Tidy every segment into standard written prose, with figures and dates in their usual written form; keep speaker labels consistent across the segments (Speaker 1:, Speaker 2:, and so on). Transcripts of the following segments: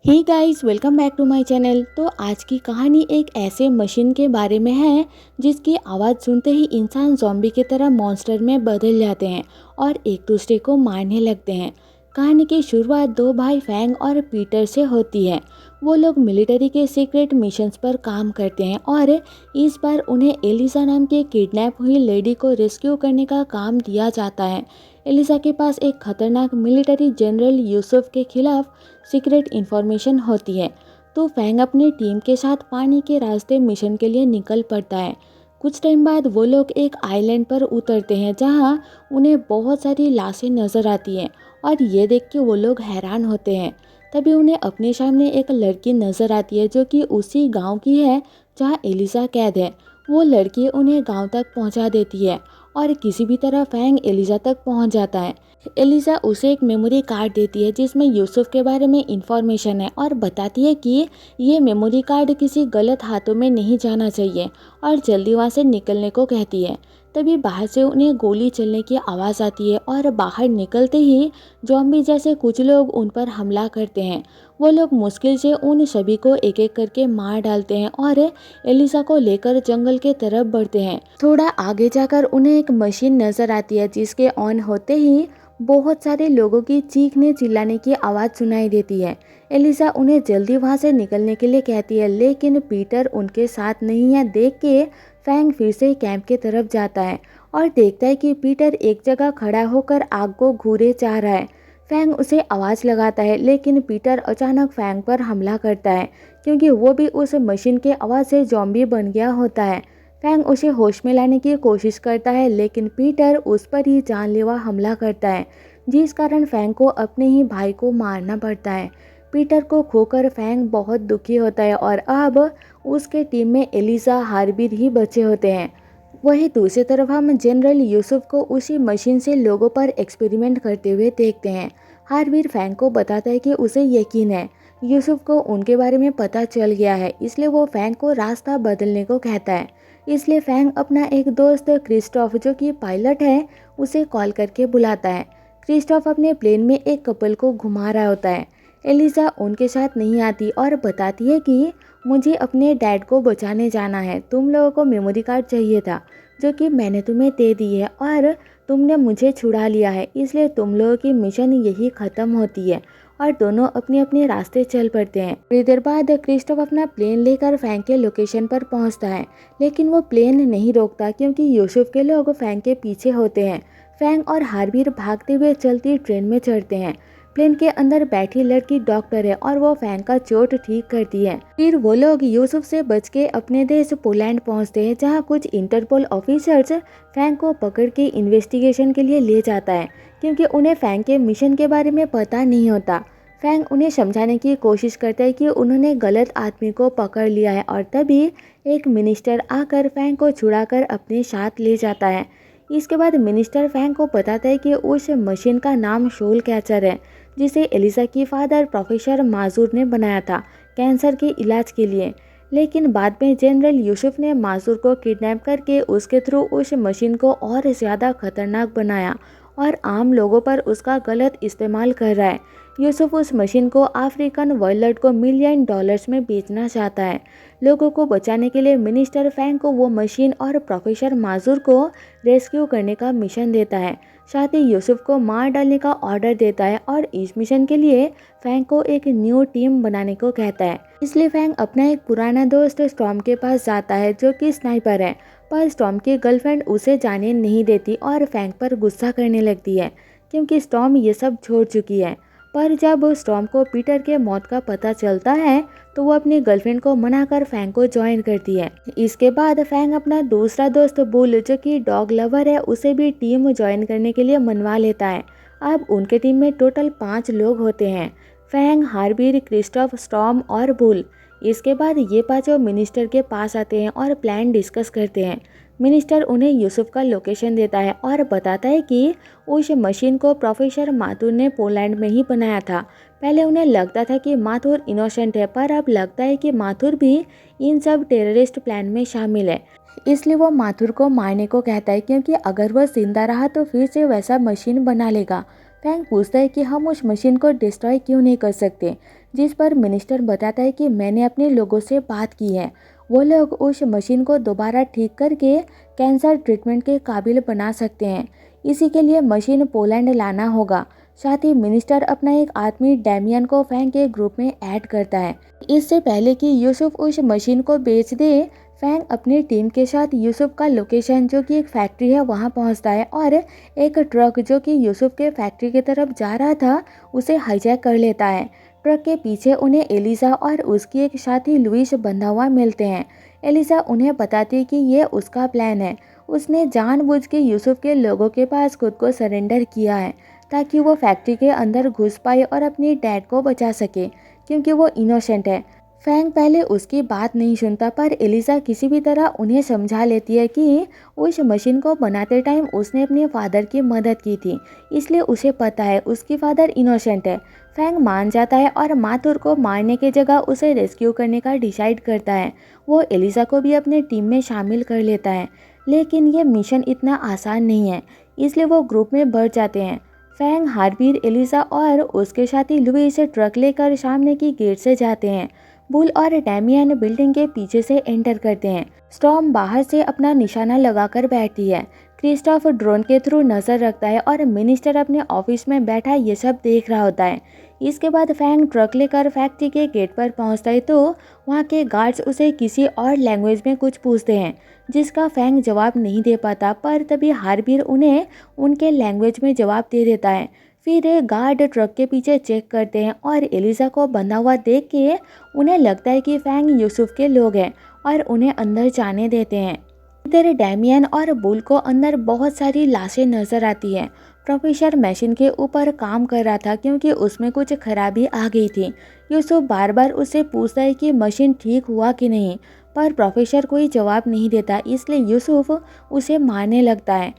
Speaker 1: Hey guys, welcome back to my channel. तो आज की कहानी एक ऐसे मशीन के बारे में है जिसकी आवाज़ सुनते ही इंसान ज़ॉम्बी की तरह मॉन्स्टर में बदल जाते हैं और एक दूसरे को मारने लगते हैं। कहानी की शुरुआत दो भाई फैंग और पीटर से होती है। वो लोग मिलिट्री के सीक्रेट मिशंस पर काम करते हैं और इस बार उन्हें एलिसा नाम की किडनैप हुई लेडी को रेस्क्यू करने का काम दिया जाता है। एलिसा के पास एक खतरनाक मिलिट्री जनरल यूसुफ के खिलाफ सीक्रेट इन्फॉर्मेशन होती है, तो फैंग अपनी टीम के साथ पानी के रास्ते मिशन के लिए निकल पड़ता है। कुछ टाइम बाद वो लोग एक आइलैंड पर उतरते हैं जहां उन्हें बहुत सारी लाशें नजर आती हैं और ये देख के वो लोग हैरान होते हैं। तभी उन्हें अपने सामने एक लड़की नजर आती है जो कि उसी गांव की है जहां एलिसा कैद है। वो लड़की उन्हें गांव तक पहुंचा देती है और किसी भी तरह फैंग एलिसा तक पहुंच जाता है। एलिसा उसे एक मेमोरी कार्ड देती है जिसमें यूसुफ के बारे में इंफॉर्मेशन है और बताती है कि ये मेमोरी कार्ड किसी गलत हाथों में नहीं जाना चाहिए और जल्दी वहाँ से निकलने को कहती है। तभी बाहर से उन्हें गोली चलने की आवाज़ आती है और बाहर निकलते ही ज़ॉम्बी जैसे कुछ लोग उन पर हमला करते हैं। वो लोग मुश्किल से उन सभी को एक एक करके मार डालते हैं और एलिसा को लेकर जंगल के तरफ बढ़ते हैं। थोड़ा आगे जाकर उन्हें एक मशीन नजर आती है जिसके ऑन होते ही बहुत सारे लोगों की चीखने चिल्लाने की आवाज़ सुनाई देती है। एलिसा उन्हें जल्दी वहां से निकलने के लिए कहती है, लेकिन पीटर उनके साथ नहीं है। देख के फैंग फिर से कैंप के तरफ जाता है और देखता है कि पीटर एक जगह खड़ा होकर आग को घूरे चाह रहा है। फैंग उसे आवाज़ लगाता है, लेकिन पीटर अचानक फैंग पर हमला करता है क्योंकि वो भी उस मशीन के आवाज़ से ज़ॉम्बी बन गया होता है। फैंग उसे होश में लाने की कोशिश करता है, लेकिन पीटर उस पर ही जानलेवा हमला करता है जिस कारण फैंग को अपने ही भाई को मारना पड़ता है। पीटर को खोकर फैंग बहुत दुखी होता है और अब उसके टीम में एलिसा हार्बिर ही बचे होते हैं। वहीं दूसरी तरफ हम जनरल यूसुफ को उसी मशीन से लोगों पर एक्सपेरिमेंट करते हुए देखते हैं। हार्बिर फैंग को बताता है कि उसे यकीन है यूसुफ को उनके बारे में पता चल गया है, इसलिए वो फैंग को रास्ता बदलने को कहता है। इसलिए फैंग अपना एक दोस्त क्रिस्टोफ जो कि पायलट है उसे कॉल करके बुलाता है। क्रिस्टोफ अपने प्लेन में एक कपल को घुमा रहा होता है। एलिसा उनके साथ नहीं आती और बताती है कि मुझे अपने डैड को बचाने जाना है। तुम लोगों को मेमोरी कार्ड चाहिए था जो कि मैंने तुम्हें दे दी है और तुमने मुझे छुड़ा लिया है, इसलिए तुम लोगों की मिशन यही ख़त्म होती है और दोनों अपने अपने रास्ते चल पड़ते हैं। थोड़ी देर बाद क्रिस्टोफ अपना प्लेन लेकर फैंग के लोकेशन पर पहुंचता है, लेकिन वो प्लेन नहीं रोकता क्योंकि यूसुफ के लोग फैंग के पीछे होते हैं। फैंग और हार्बिर भागते हुए चलती ट्रेन में चढ़ते हैं। प्लेन के अंदर बैठी लड़की डॉक्टर है और वो फैंग का चोट ठीक करती है। फिर वो लोग यूसुफ से बच के अपने देश पोलैंड पहुंचते हैं जहां कुछ इंटरपोल ऑफिसर्स फैंग को पकड़ के इन्वेस्टिगेशन के लिए ले जाता है क्योंकि उन्हें फैंग के मिशन के बारे में पता नहीं होता। फैंग उन्हें समझाने की कोशिश करता है कि उन्होंने गलत आदमी को पकड़ लिया है और तभी एक मिनिस्टर आकर फैंग को छुड़ाकर अपने साथ ले जाता है। इसके बाद मिनिस्टर फैंग को बताता है कि उस मशीन का नाम शोल कैचर है जिसे एलिसा की फादर प्रोफेसर माजूर ने बनाया था कैंसर के इलाज के लिए। लेकिन बाद में जनरल यूसुफ ने माजूर को किडनैप करके उसके थ्रू उस मशीन को और ज़्यादा खतरनाक बनाया और आम लोगों पर उसका गलत इस्तेमाल कर रहा है। यूसुफ उस मशीन को अफ्रीकन वर्ल्ड को मिलियन डॉलर्स में बेचना चाहता है। लोगों को बचाने के लिए मिनिस्टर फैंग को वो मशीन और प्रोफेसर माजूर को रेस्क्यू करने का मिशन देता है। साथ ही यूसुफ को मार डालने का ऑर्डर देता है और इस मिशन के लिए फैंग को एक न्यू टीम बनाने को कहता है। इसलिए फैंग अपना एक पुराना दोस्त स्टॉर्म के पास जाता है जो कि स्नाइपर है, पर स्टॉर्म की गर्लफ्रेंड उसे जाने नहीं देती और फैंग पर गुस्सा करने लगती है क्योंकि स्टॉर्म ये सब छोड़ चुकी है। पर जब स्टॉर्म को पीटर के मौत का पता चलता है तो वो अपनी गर्लफ्रेंड को मनाकर फैंग को ज्वाइन करती है। इसके बाद फैंग अपना दूसरा दोस्त बुल जो कि डॉग लवर है उसे भी टीम ज्वाइन करने के लिए मनवा लेता है। अब उनके टीम में टोटल 5 लोग होते हैं, फैंग, हार्बिर, क्रिस्टोफ, स्टॉर्म और बुल। इसके बाद ये पांचों मिनिस्टर के पास आते हैं और प्लान डिस्कस करते हैं। मिनिस्टर उन्हें यूसुफ का लोकेशन देता है और बताता है कि उस मशीन को प्रोफेसर माथुर ने पोलैंड में ही बनाया था। पहले उन्हें लगता था कि माथुर इनोसेंट है, पर अब लगता है कि माथुर भी इन सब टेररिस्ट प्लान में शामिल है। इसलिए वो माथुर को मारने को कहता है क्योंकि अगर वह जिंदा रहा तो फिर से वैसा मशीन बना लेगा। फैंग पूछता है कि हम उस मशीन को डिस्ट्रॉय क्यों नहीं कर सकते। जिस पर मिनिस्टर बताता है कि मैंने अपने लोगों से बात की है, वो लोग उस मशीन को दोबारा ठीक करके कैंसर ट्रीटमेंट के काबिल बना सकते हैं। इसी के लिए मशीन पोलैंड लाना होगा। साथ ही मिनिस्टर अपना एक आदमी डैमियन को फैंग के ग्रुप में ऐड करता है। इससे पहले कि यूसुफ उस मशीन को बेच दे, फैंग अपनी टीम के साथ यूसुफ का लोकेशन जो कि एक फैक्ट्री है वहां पहुंचता है और एक ट्रक जो कि यूसुफ के फैक्ट्री की तरफ जा रहा था उसे हाईजैक कर लेता है। ट्रक के पीछे उन्हें एलिजा और उसकी एक साथी लुइस बंधा हुआ मिलते हैं। एलिजा उन्हें बताती है कि ये उसका प्लान है। उसने जानबूझ के यूसुफ के लोगों के पास खुद को सरेंडर किया है ताकि वो फैक्ट्री के अंदर घुस पाए और अपनी डैड को बचा सके, क्योंकि वो इनोसेंट है। फैंग पहले उसकी बात नहीं सुनता, पर एलिजा किसी भी तरह उन्हें समझा लेती है कि उस मशीन को बनाते टाइम उसने अपने फादर की मदद की थी, इसलिए उसे पता है उसकी फादर इनोसेंट है। फैंग मान जाता है और माथुर को मारने की जगह उसे रेस्क्यू करने का डिसाइड करता है। वो एलिजा को भी अपने टीम में शामिल कर लेता है, लेकिन ये मिशन इतना आसान नहीं है, इसलिए वो ग्रुप में बढ़ जाते हैं। फैंग, हार्बिर, एलिजा और उसके साथी लुइस ट्रक लेकर सामने की गेट से जाते हैं। बुल और डैमियन बिल्डिंग के पीछे से एंटर करते हैं। स्टॉर्म बाहर से अपना निशाना लगाकर बैठती है। क्रिस्टोफ ड्रोन के थ्रू नजर रखता है और मिनिस्टर अपने ऑफिस में बैठा ये सब देख रहा होता है। इसके बाद फैंग ट्रक लेकर फैक्ट्री के गेट पर पहुंचता है तो वहां के गार्ड्स उसे किसी और लैंग्वेज में कुछ पूछते हैं, जिसका फैंग जवाब नहीं दे पाता, पर तभी हार्बिर उन्हें उनके लैंग्वेज में जवाब दे देता है। फिर गार्ड ट्रक के पीछे चेक करते हैं और एलिजा को बंधा हुआ देख के उन्हें लगता है कि फैंग यूसुफ के लोग हैं और उन्हें अंदर जाने देते हैं। इधर डैमियन और बुल को अंदर बहुत सारी लाशें नजर आती हैं। प्रोफेसर मशीन के ऊपर काम कर रहा था क्योंकि उसमें कुछ खराबी आ गई थी। यूसुफ बार बार उससे पूछता है कि मशीन ठीक हुआ कि नहीं, पर प्रोफेसर कोई जवाब नहीं देता, इसलिए यूसुफ उसे मारने लगता है।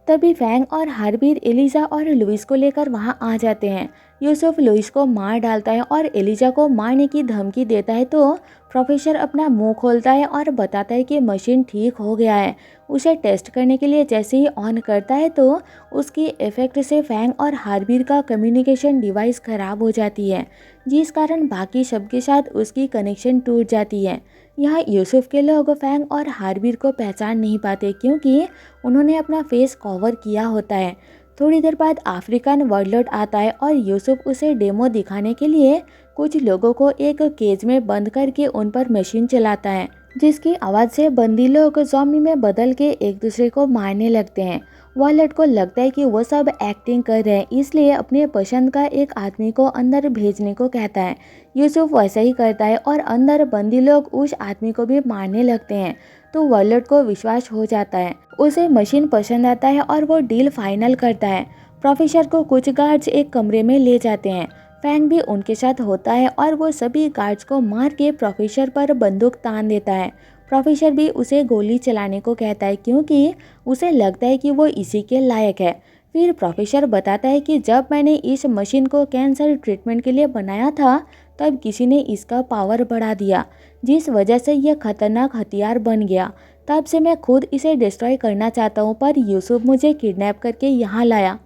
Speaker 1: तभी फैंग और हार्बिर एलिजा और लुइस को लेकर वहां आ जाते हैं। यूसुफ लुइस को मार डालता है और एलिजा को मारने की धमकी देता है तो प्रोफेसर अपना मुंह खोलता है और बताता है कि मशीन ठीक हो गया है। उसे टेस्ट करने के लिए जैसे ही ऑन करता है तो उसकी इफेक्ट से फैंग और हार्बिर का कम्युनिकेशन डिवाइस खराब हो जाती है, जिस कारण बाकी सबके साथ उसकी कनेक्शन टूट जाती है। यहाँ यूसुफ के लोग फैंग और हार्बिर को पहचान नहीं पाते क्योंकि उन्होंने अपना फेस कवर किया होता है। थोड़ी देर बाद अफ्रीकन वर्डलॉर्ड आता है और यूसुफ उसे डेमो दिखाने के लिए कुछ लोगों को एक केज में बंद करके उन पर मशीन चलाता है, जिसकी आवाज़ से बंदी लोग ज़ॉम्बी में बदल के एक दूसरे को मारने लगते हैं। वर्डलॉर्ड को लगता है कि वो सब एक्टिंग कर रहे हैं, इसलिए अपने पसंद का एक आदमी को अंदर भेजने को कहता है। यूसुफ वैसा ही करता है और अंदर बंदी लोग उस आदमी को भी मारने लगते हैं, तो वर्डलॉर्ड को विश्वास हो जाता है। उसे मशीन पसंद आता है और वो डील फाइनल करता है। प्रोफेसर को कुछ गार्ड्स एक कमरे में ले जाते हैं। फैंग भी उनके साथ होता है और वो सभी गार्ड्स को मार के प्रोफेसर पर बंदूक तान देता है। प्रोफेसर भी उसे गोली चलाने को कहता है क्योंकि उसे लगता है कि वो इसी के लायक है। फिर प्रोफेसर बताता है कि जब मैंने इस मशीन को कैंसर ट्रीटमेंट के लिए बनाया था तब किसी ने इसका पावर बढ़ा दिया, जिस वजह से यह खतरनाक हथियार बन गया। तब से मैं खुद इसे डिस्ट्रॉय करना चाहता हूँ, पर यूसुफ मुझे किडनैप करके यहाँ लाया।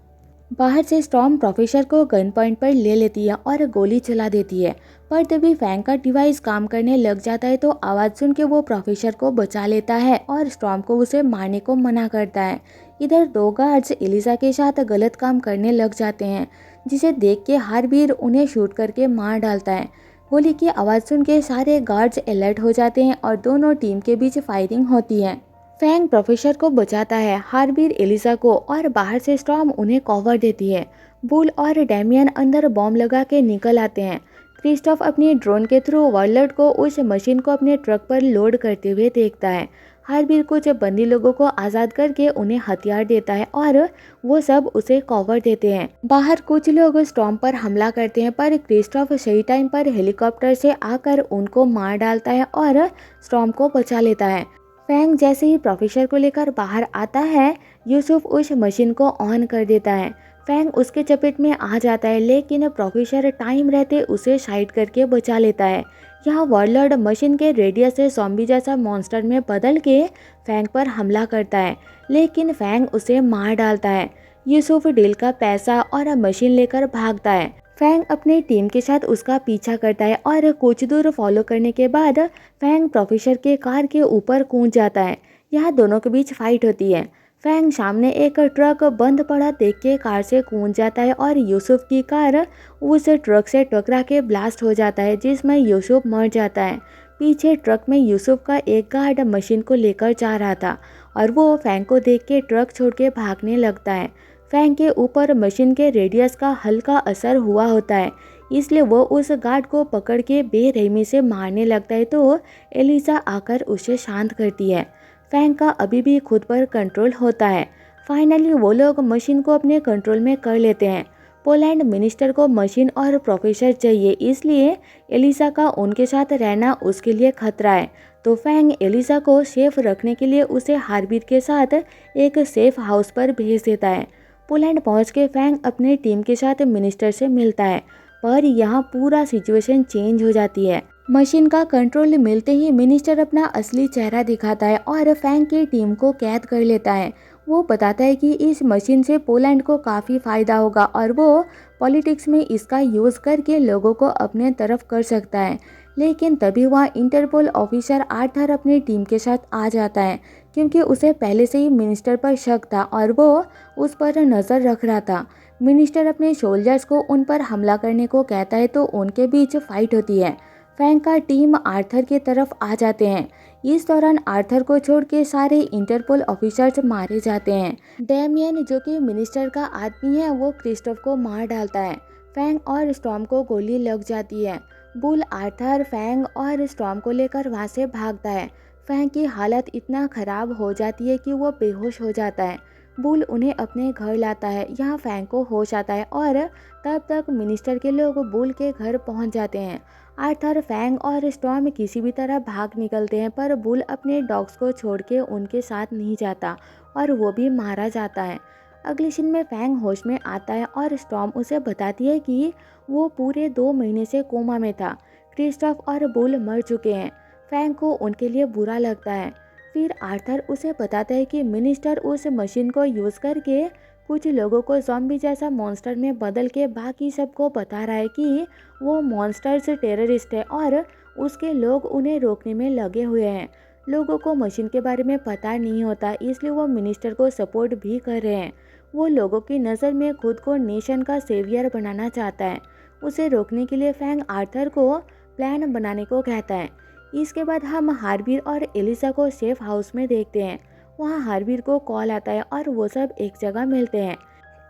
Speaker 1: बाहर से स्टॉर्म प्रोफेसर को गन पॉइंट पर ले लेती है और गोली चला देती है, पर तभी फैंग का डिवाइस काम करने लग जाता है तो आवाज़ सुन के वो प्रोफेसर को बचा लेता है और स्टॉर्म को उसे मारने को मना करता है। इधर दो गार्ड्स एलिजा के साथ गलत काम करने लग जाते हैं, जिसे देख के हार्बिर उन्हें शूट करके मार डालता है। गोली की आवाज़ सुन के सारे गार्ड्स अलर्ट हो जाते हैं और दोनों टीम के बीच फायरिंग होती है। फैंग प्रोफेसर को बचाता है, हार्बिर एलिजा को, और बाहर से स्टॉर्म उन्हें कवर देती है। बुल और डैमियन अंदर बॉम्ब लगा के निकल आते हैं। क्रिस्टोफ अपनी ड्रोन के थ्रू वर्डलॉर्ड को उस मशीन को अपने ट्रक पर लोड करते हुए देखता है। हार्बिर कुछ बंदी लोगों को आज़ाद करके उन्हें हथियार देता है और वो सब उसे कवर देते हैं। बाहर कुछ लोग स्टॉर्म पर हमला करते हैं, पर क्रिस्टोफ सही टाइम पर हेलीकॉप्टर से आकर उनको मार डालता है और स्टॉर्म को बचा लेता है। फैंग जैसे ही प्रोफेसर को लेकर बाहर आता है, यूसुफ उस मशीन को ऑन कर देता है। फैंग उसके चपेट में आ जाता है, लेकिन प्रोफेसर टाइम रहते उसे साइड करके बचा लेता है। यहाँ वर्डलॉर्ड मशीन के रेडियस से ज़ॉम्बी जैसा मॉन्स्टर में बदल के फैंग पर हमला करता है, लेकिन फैंग उसे मार डालता है। यूसुफ डील का पैसा और मशीन लेकर भागता है। फैंग अपनी टीम के साथ उसका पीछा करता है और कुछ दूर फॉलो करने के बाद फैंग प्रोफेसर के कार के ऊपर कूद जाता है। यहाँ दोनों के बीच फाइट होती है। फैंग सामने एक ट्रक बंद पड़ा देख के कार से कूद जाता है और यूसुफ की कार उस ट्रक से टकरा के ब्लास्ट हो जाता है, जिसमें यूसुफ मर जाता है। पीछे ट्रक में यूसुफ का एक गार्ड मशीन को लेकर जा रहा था और वो फैंग को देख के ट्रक छोड़ के भागने लगता है। फैंग के ऊपर मशीन के रेडियस का हल्का असर हुआ होता है, इसलिए वो उस गार्ड को पकड़ के बेरहमी से मारने लगता है, तो एलिसा आकर उसे शांत करती है। फैंग का अभी भी खुद पर कंट्रोल होता है। फाइनली वो लोग मशीन को अपने कंट्रोल में कर लेते हैं। पोलैंड मिनिस्टर को मशीन और प्रोफेसर चाहिए, इसलिए एलिसा का उनके साथ रहना उसके लिए खतरा है। तो फैंग एलिसा को सेफ रखने के लिए उसे हार्बिर के साथ एक सेफ हाउस पर भेज देता है। पोलैंड पहुंच के फैंग अपने टीम के साथ मिनिस्टर से मिलता है, पर यहाँ पूरा सिचुएशन चेंज हो जाती है। मशीन का कंट्रोल मिलते ही मिनिस्टर अपना असली चेहरा दिखाता है और फैंग की टीम को कैद कर लेता है। वो बताता है कि इस मशीन से पोलैंड को काफ़ी फ़ायदा होगा और वो पॉलिटिक्स में इसका यूज़ करके लोगों को अपने तरफ कर सकता है। लेकिन तभी वहाँ इंटरपोल ऑफिसर आर्थर अपनी टीम के साथ आ जाता है, क्योंकि उसे पहले से ही मिनिस्टर पर शक था और वो उस पर नज़र रख रहा था। मिनिस्टर अपने सोल्जर्स को उन पर हमला करने को कहता है, तो उनके बीच फाइट होती है। फैंग का टीम आर्थर की तरफ आ जाते हैं। इस दौरान आर्थर को छोड़ के सारे इंटरपोल ऑफिसर्स मारे जाते हैं। डैमियन, जो कि मिनिस्टर का आदमी है, वो क्रिस्टोफ को मार डालता है। फैंग और स्टॉर्म को गोली लग जाती है। बुल आर्थर, फैंग और स्टॉर्म को लेकर वहाँ से भागता है। फैंग की हालत इतना ख़राब हो जाती है कि वो बेहोश हो जाता है। बुल उन्हें अपने घर लाता है। यहाँ फैंग को होश आता है और तब तक मिनिस्टर के लोग बुल के घर पहुँच जाते हैं। आर्थर, फैंग और स्टॉर्म किसी भी तरह भाग निकलते हैं, पर बुल अपने डॉग्स को छोड़ के उनके साथ नहीं जाता और वो भी मारा जाता है। अगले सीन में फैंग होश में आता है और स्टॉर्म उसे बताती है कि वो पूरे 2 महीने से कोमा में था। क्रिस्टोफ और बुल मर चुके हैं। फैंग को उनके लिए बुरा लगता है। फिर आर्थर उसे बताता है कि मिनिस्टर उस मशीन को यूज़ करके कुछ लोगों को ज़ॉम्बी जैसा मॉन्स्टर में बदल के बाकी सबको बता रहा है कि वो मॉन्स्टर्स टेररिस्ट है और उसके लोग उन्हें रोकने में लगे हुए हैं। लोगों को मशीन के बारे में पता नहीं होता, इसलिए वो मिनिस्टर को सपोर्ट भी कर रहे हैं। वो लोगों की नज़र में खुद को नेशन का सेवियर बनाना चाहता है। उसे रोकने के लिए फैंग आर्थर को प्लान बनाने को कहता है। इसके बाद हम हार्बिर और एलिसा को सेफ हाउस में देखते हैं। वहाँ हार्बिर को कॉल आता है और वो सब एक जगह मिलते हैं।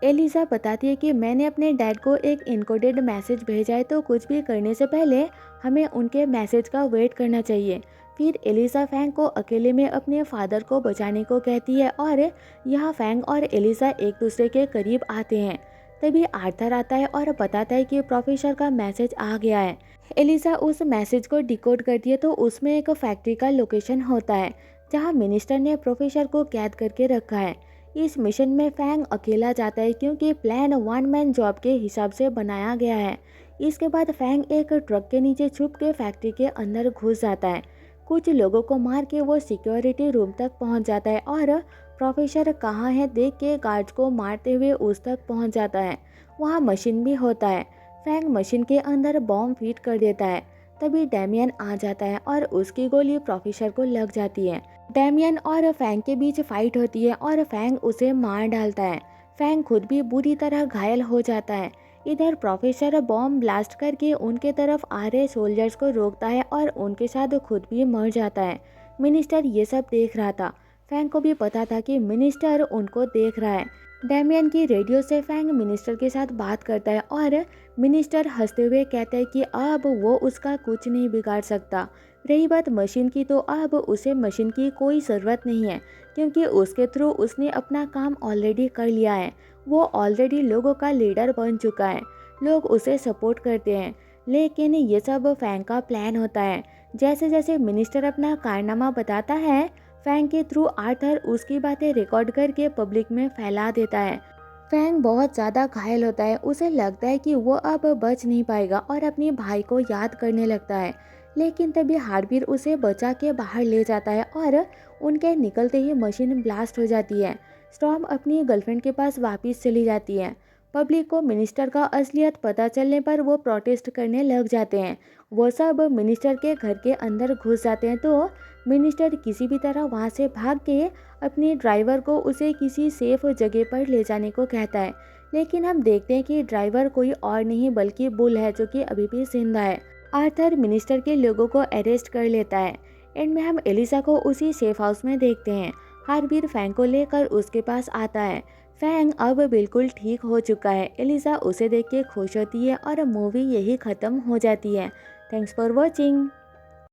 Speaker 1: एलिसा बताती है कि मैंने अपने डैड को एक इनकोडेड मैसेज भेजा है, तो कुछ भी करने से पहले हमें उनके मैसेज का वेट करना चाहिए। फिर एलिसा फैंग को अकेले में अपने फादर को बचाने को कहती है और यहाँ फैंग और एलिसा एक दूसरे के करीब आते हैं। तभी आर्थर आता है और बताता है कि प्रोफेसर का मैसेज आ गया है। एलिसा उस मैसेज को डिकोड करती है, तो उसमें एक फैक्ट्री का लोकेशन होता है जहाँ मिनिस्टर ने प्रोफेसर को कैद करके रखा है। इस मिशन में फैंग अकेला जाता है, क्योंकि प्लान 1 मैन जॉब के हिसाब से बनाया गया है। इसके बाद फैंग एक ट्रक के नीचे छुप के फैक्ट्री के अंदर घुस जाता है। कुछ लोगों को मार के वो सिक्योरिटी रूम तक पहुंच जाता है और प्रोफेसर कहाँ है देख के गार्ड्स को मारते हुए उस तक पहुंच जाता है। वहाँ मशीन भी होता है। फैंग मशीन के अंदर बॉम्ब फिट कर देता है। तभी डैमियन आ जाता है और उसकी गोली प्रोफेसर को लग जाती है। डैमियन और फैंग के बीच फाइट होती है और फैंग उसे मार डालता है। फैंग खुद भी बुरी तरह घायल हो जाता है। इधर प्रोफेसर बॉम्ब ब्लास्ट करके उनके तरफ आ रहे सोल्जर्स को रोकता है और उनके साथ खुद भी मर जाता है। मिनिस्टर ये सब देख रहा था। फैंग को भी पता था कि मिनिस्टर उनको देख रहा है। डैमियन की रेडियो से फैंग मिनिस्टर के साथ बात करता है और मिनिस्टर हंसते हुए कहता है कि अब वो उसका कुछ नहीं बिगाड़ सकता। रही बात मशीन की, तो अब उसे मशीन की कोई ज़रूरत नहीं है, क्योंकि उसके थ्रू उसने अपना काम ऑलरेडी कर लिया है। वो ऑलरेडी लोगों का लीडर बन चुका है। लोग उसे सपोर्ट करते हैं। लेकिन ये सब फैंग का प्लान होता है। जैसे जैसे मिनिस्टर अपना कारनामा बताता है, फैंग के थ्रू आर्थर उसकी बातें रिकॉर्ड करके पब्लिक में फैला देता है। फैंग बहुत ज़्यादा घायल होता है। उसे लगता है कि वो अब बच नहीं पाएगा और अपने भाई को याद करने लगता है। लेकिन तभी हार्बिर उसे बचा के बाहर ले जाता है और उनके निकलते ही मशीन ब्लास्ट हो जाती है। स्टॉर्म अपनी गर्लफ्रेंड के पास वापस चली जाती है। पब्लिक को मिनिस्टर का असलियत पता चलने पर वो प्रोटेस्ट करने लग जाते हैं। वो सब मिनिस्टर के घर के अंदर घुस जाते हैं, तो मिनिस्टर किसी भी तरह वहाँ से भाग के अपने ड्राइवर को उसे किसी सेफ जगह पर ले जाने को कहता है। लेकिन हम देखते हैं कि ड्राइवर कोई और नहीं बल्कि बुल है, जो कि अभी भी जिंदा है। आर्थर मिनिस्टर के लोगों को अरेस्ट कर लेता है। एंड में हम एलिसा को उसी सेफ हाउस में देखते हैं। हार्वीर फैंग को लेकर उसके पास आता है। फैंग अब बिल्कुल ठीक हो चुका है। एलिसा उसे देख के खुश होती है और मूवी यही खत्म हो जाती है। Thanks for watching.